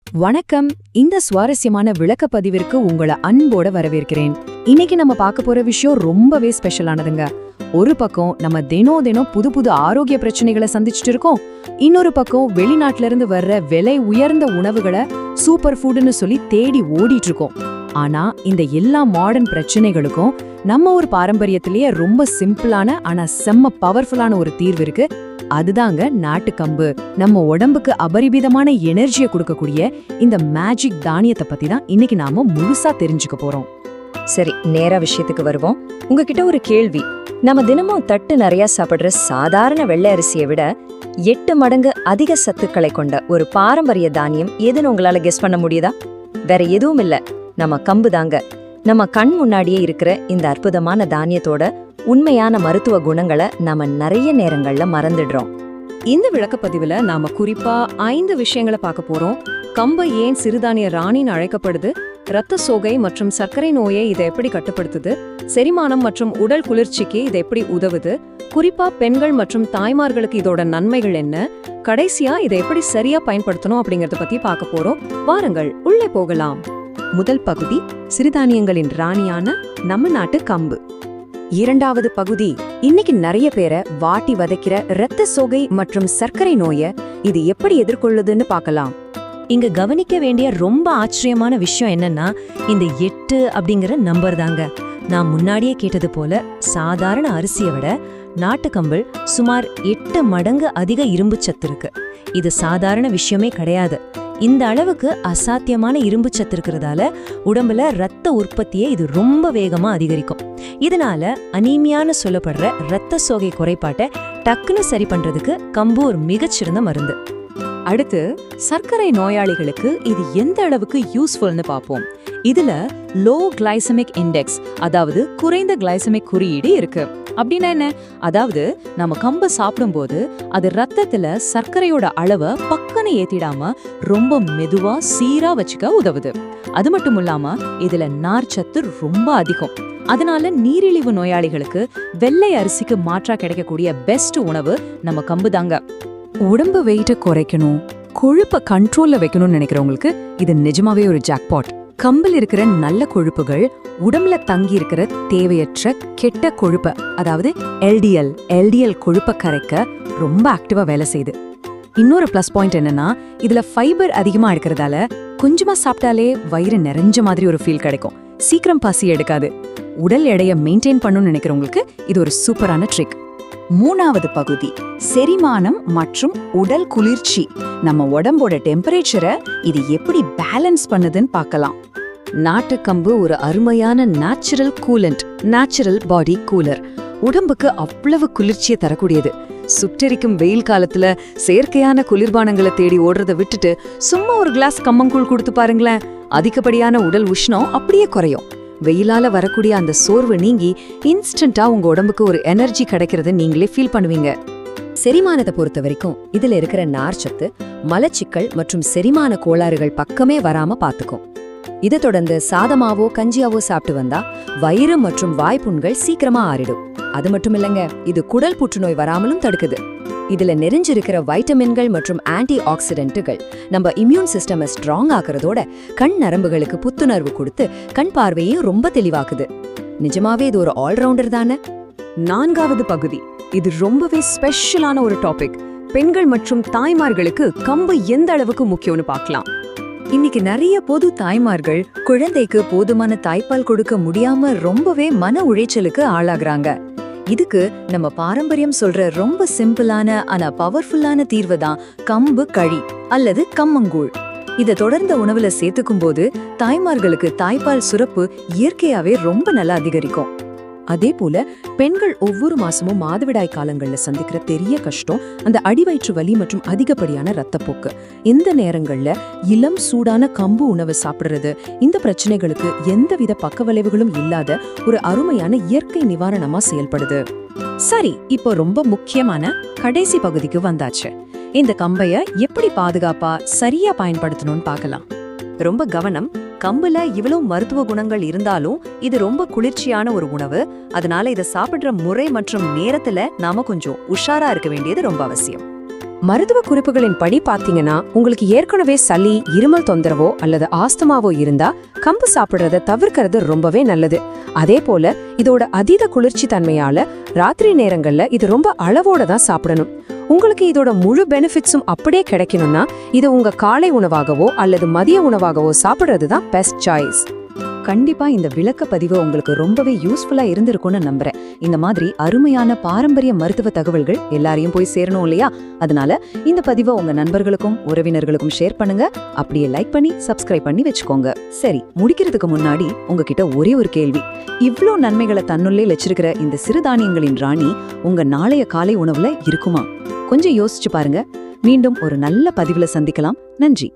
வணக்கம். இந்த சுவாரஸ்யமான விளக்கப்பதிவிற்கு உங்களை அன்போட வரவேற்கிறேன். இன்னைக்கு நம்ம பார்க்க போற விஷயம் ரொம்பவே ஸ்பெஷலானதுங்க. ஒரு பக்கம் நம்ம தினம் புது புது ஆரோக்கிய பிரச்சனைகளை சந்திச்சுட்டு இருக்கோம். இன்னொரு பக்கம் வெளிநாட்டுல இருந்து வர்ற விலை உயர்ந்த உணவுகளை சூப்பர் ஃபுட்னு சொல்லி தேடி ஓடிட்டு இருக்கோம். ஆனா இந்த எல்லா மாடர்ன் பிரச்சனைகளுக்கும் நம்ம ஒரு பாரம்பரியத்திலேயே ரொம்ப சிம்பிளான ஆனா செம்ம பவர்ஃபுல்லான ஒரு தீர்வு இருக்கு. அதுதாங்க நாட்டுக்கம்பு. நம்ம உடம்புக்கு அபரிமிதமான எனர்ஜியை கொடுக்கக்கூடிய இந்த மேஜிக் தானியத்தை பத்தி தான் இன்னைக்கு நாம முழுசா தெரிஞ்சுக்க போறோம். சரி, நேரா விஷயத்துக்கு வருவோம். உங்ககிட்ட ஒரு கேள்வி. நம்ம தினமும் தட்டு நிறைய சாப்பிடுற சாதாரண வெள்ளை அரிசியை விட 8 மடங்கு அதிக சத்துக்களை கொண்ட ஒரு பாரம்பரிய தானியம் எதுன்னு உங்களால கெஸ் பண்ண முடியுதா? வேற எதுவும் இல்ல, நம்ம கம்பு தாங்க. நம்ம கண் முன்னாடியே இருக்கிற இந்த அற்புதமான தானியத்தோட உண்மையான மருத்துவ குணங்களை நாம நிறைய நேரங்கள்ல மறந்துடுறோம். இந்த விளக்கப்பதிவுல நாம குறிப்பா 5 விஷயங்களை பார்க்க போறோம். கம்பு ஏன் சிறுதானிய ராணின்னு அழைக்கப்படுது, இரத்த சோகை மற்றும் சர்க்கரை நோயை இதை எப்படி கட்டுப்படுத்துது, செரிமானம் மற்றும் உடல் குளிர்ச்சிக்கு இதை எப்படி உதவுது, குறிப்பா பெண்கள் மற்றும் தாய்மார்களுக்கு இதோட நன்மைகள் என்ன, கடைசியா இதை எப்படி சரியா பயன்படுத்தணும் அப்படிங்கறத பத்தி பார்க்க போறோம். வாருங்கள் உள்ளே போகலாம். முதல் பகுதி, சிறுதானியங்களின் ராணியான நம்ம நாட்டு கம்பு. இரண்டாவது பகுதி, இன்னைக்கு நிறைய பேரை வாட்டி வதைக்கிற இரத்த சோகை மற்றும் சர்க்கரை நோயை இது எப்படி எதிர்கொள்ளுதுன்னு பார்க்கலாம். இங்க கவனிக்க வேண்டிய ரொம்ப ஆச்சரியமான விஷயம் என்னன்னா, இந்த 8 அப்படிங்கிற நம்பர் தாங்க. நான் முன்னாடியே கேட்டது போல சாதாரண அரிசியை விட நாட்டுக்கம்பில் சுமார் 8 மடங்கு அதிக இரும்பு சத்து இருக்கு. இது சாதாரண விஷயமே கிடையாது. இந்த அளவுக்கு அசாத்தியமான இரும்பு சத்து இருக்கிறதால உடம்புல ரத்த உற்பத்தியை இது ரொம்ப வேகமா அதிகரிக்கும். இதனால அனீமியான்னு சொல்லப்படுற இரத்த சோகை குறைபாட்டை டக்குன்னு சரி பண்றதுக்கு கம்பு ஒரு மிகச்சிறந்த மருந்து. அடுத்து, சர்க்கரை நோயாளிகளுக்கு இது எந்த அளவுக்கு யூஸ்ஃபுல்னு பார்ப்போம். இதுல லோ கிளைசமிக் இண்டெக்ஸ், அதாவது குறைந்த கிளைசமிக் குறியீடு இருக்கு. அப்படின்னா என்ன? அதாவது நம்ம கம்பை சாப்பிடும்போது அது ரத்தத்துல சர்க்கரையோட அளவை பக்கன்னு ஏத்திடாம ரொம்ப மெதுவா சீரா வச்சுக்க உதவுது. அது மட்டும் இல்லாம இதுல நார்ச்சத்து ரொம்ப அதிகம். அதனால நீரிழிவு நோயாளிகளுக்கு வெள்ளை அரிசிக்கு மாற்றா கிடைக்கக்கூடிய பெஸ்ட் உணவு நம்ம கம்பு தாங்க. உடம்பு வெயிட்ட குறைக்கணும், கொழுப்பை கண்ட்ரோல்ல வைக்கணும்னு நினைக்கிறவங்களுக்கு இது நிஜமாவே ஒரு ஜாக்பாட். கம்பில் இருக்கிற நல்ல கொழுப்புகள் உடம்புல தங்கி இருக்கிற தேவையற்ற கெட்ட கொழுப்பை, அதாவது எல்டிஎல் கொழுப்பை கரைக்க ரொம்ப ஆக்டிவா வேலை செய்யுது. இன்னொரு பிளஸ் பாயிண்ட் என்னன்னா, இதுல ஃபைபர் அதிகமா இருக்கிறதால கொஞ்சமா சாப்பிட்டாலே வயிறு நிறைஞ்ச மாதிரி ஒரு ஃபீல் கிடைக்கும். சீக்கிரம் பசி எடுக்காது. உடல் எடையை மெயின்டைன் பண்ணணும்னு நினைக்கிறவங்களுக்கு இது ஒரு சூப்பரான ட்ரிக். மூணாவது பகுதி, செரிமானம் மற்றும் உடல் குளிர்ச்சி. நம்ம உடம்போட டெம்பரேச்சரை இது எப்படி பேலன்ஸ் பண்ணுதுன்னு பார்க்கலாம். நாட்டுக்கம்பு ஒரு அருமையான natural coolant, natural body cooler. உடம்புக்கு அவ்வளவு குளிர்ச்சியை தரக்கூடியது. சுட்டெரிக்கும் வெயில் காலத்துல செயற்கையான குளிர்பானங்களை தேடி ஓடுறத விட்டுட்டு சும்மா ஒரு கிளாஸ் கம்மங்கூழ் கொடுத்து பாருங்களேன். அதிகப்படியான உடல் உஷ்ணம் அப்படியே குறையும். வெயிலால வரக்கூடிய அந்த சோர்வு நீங்கி இன்ஸ்டன்டா உங்க உடம்புக்கு ஒரு எனர்ஜி கிடைக்கிறத நீங்களே ஃபீல் பண்ணுவீங்க. செரிமானத்தை பொறுத்த வரைக்கும் இதுல இருக்கிற நார்ச்சத்து மலச்சிக்கல் மற்றும் செரிமான கோளாறுகள் பக்கமே வராம பாத்துக்கும். இதை தொடர்ந்து சாதமாவோ கஞ்சியாவோ சாப்பிட்டு வந்தா வயிறு மற்றும் வாய்ப்புண்கள் சீக்கிரமா ஆறிடும். அது மட்டும் இல்லைங்க, இது குடல் புற்றுநோய் வராமலும் தடுக்குது. இதுல நிறைஞ்சிருக்கிற வைட்டமின்கள் மற்றும் ஆன்டி ஆக்சிடென்ட்டுகள் நம்ம இம்யூன் சிஸ்டமை ஸ்ட்ராங் ஆக்குறதோட கண் நரம்புகளுக்கு புத்துணர்வு கொடுத்து கண் பார்வையும் ரொம்ப தெளிவாக்குது. நிஜமாவே இது ஒரு ஆல்ரவுண்டர் தானே. நான்காவது பகுதி, இது ரொம்பவே ஸ்பெஷலான ஒரு டாபிக். பெண்கள் மற்றும் தாய்மார்களுக்கு கம்பு எந்த அளவுக்கு முக்கியம்னு பார்க்கலாம். இன்னைக்கு நிறைய பொது தாய்மார்கள் குழந்தைக்கு போதுமான தாய்ப்பால் கொடுக்க முடியாம ரொம்பவே மன உளைச்சலுக்கு ஆளாகிறாங்க. இதுக்கு நம்ம பாரம்பரியம் சொல்ற ரொம்ப சிம்பிளான ஆனா பவர்ஃபுல்லான தீர்வு தான் கம்பு களி அல்லது கம்மங்கூழ். இதை தொடர்ந்த உணவுல சேர்த்துக்கும் போது தாய்மார்களுக்கு தாய்ப்பால் சுரப்பு இயற்கையாவே ரொம்ப நல்லா அதிகரிக்கும். அதே போல பெண்கள் ஒவ்வொரு மாசமும் மாதவிடாய் காலங்கள்ல சந்திக்கிற பெரிய கஷ்டம் அந்த அடிவயிற்று வலி மற்றும் அதிகப்படியான ரத்தப்போக்கு. இந்த நேரங்கள்ல இளம் சூடான கம்பு உணவு சாப்பிடுறது இந்த பிரச்சனைகளுக்கு எந்தவித பக்க விளைவுகளும் இல்லாத ஒரு அருமையான இயற்கை நிவாரணமா செயல்படுது. சரி, இப்போ ரொம்ப முக்கியமான கடைசி பகுதிக்கு வந்தாச்சு. இந்த கம்பைய எப்படி பாதுகாப்பா சரியா பயன்படுத்தணும்னு பார்க்கலாம். ரொம்ப கவனம். கம்புல இவ்வளவு மருத்துவ குணங்கள் இருந்தாலும் இது ரொம்ப குளிர்ச்சியான ஒரு உணவு. அதனால இதை சாப்பிடுற முறை மற்றும் நேரத்துல நாம கொஞ்சம் உஷாரா இருக்க வேண்டியது ரொம்ப அவசியம். மருத்துவ குறிப்புகளின் படி பாத்தீங்கன்னா உங்களுக்கு ஏற்கனவே சளி, இருமல் தொந்தரவோ அல்லது ஆஸ்துமாவோ இருந்தா கம்பு சாப்பிடுறத தவிர்க்கிறது ரொம்பவே நல்லது. அதே போல இதோட அதீத குளிர்ச்சி தன்மையால ராத்திரி நேரங்கள்ல இது ரொம்ப அளவோட தான் சாப்பிடணும். உங்களுக்கு இதோட முழு பெனிஃபிட்ஸும் அப்படியே கிடைக்கணும்னா இதை உங்க காலை உணவாகவோ அல்லது மதிய உணவாகவோ சாப்பிடுறது தான் பெஸ்ட் சாய்ஸ். கண்டிப்பா இந்த விளக்க பதிவு உங்களுக்கு ரொம்பவே யூஸ்ஃபுல்லா இருந்திருக்கும்னு நம்புறேன். இந்த மாதிரி அருமையான பாரம்பரிய மருத்துவ தகவல்கள் எல்லாரையும் போய் சேரணும் இல்லையா? அதனால இந்த பதிவை உங்க நண்பர்களுக்கும் உறவினர்களுக்கும் ஷேர் பண்ணுங்க. அப்படியே லைக் பண்ணி சப்ஸ்கிரைப் பண்ணி வச்சுக்கோங்க. சரி, முடிக்கிறதுக்கு முன்னாடி உங்ககிட்ட ஒரே ஒரு கேள்வி. இவ்ளோ நன்மைகளை தன்னுள்ளே வச்சிருக்கிற இந்த சிறுதானியங்களின் ராணி உங்க நாளைய காலை உணவுல இருக்குமா? கொஞ்சம் யோசிச்சு பாருங்க. மீண்டும் ஒரு நல்ல பதிவுல சந்திக்கலாம். நன்றி.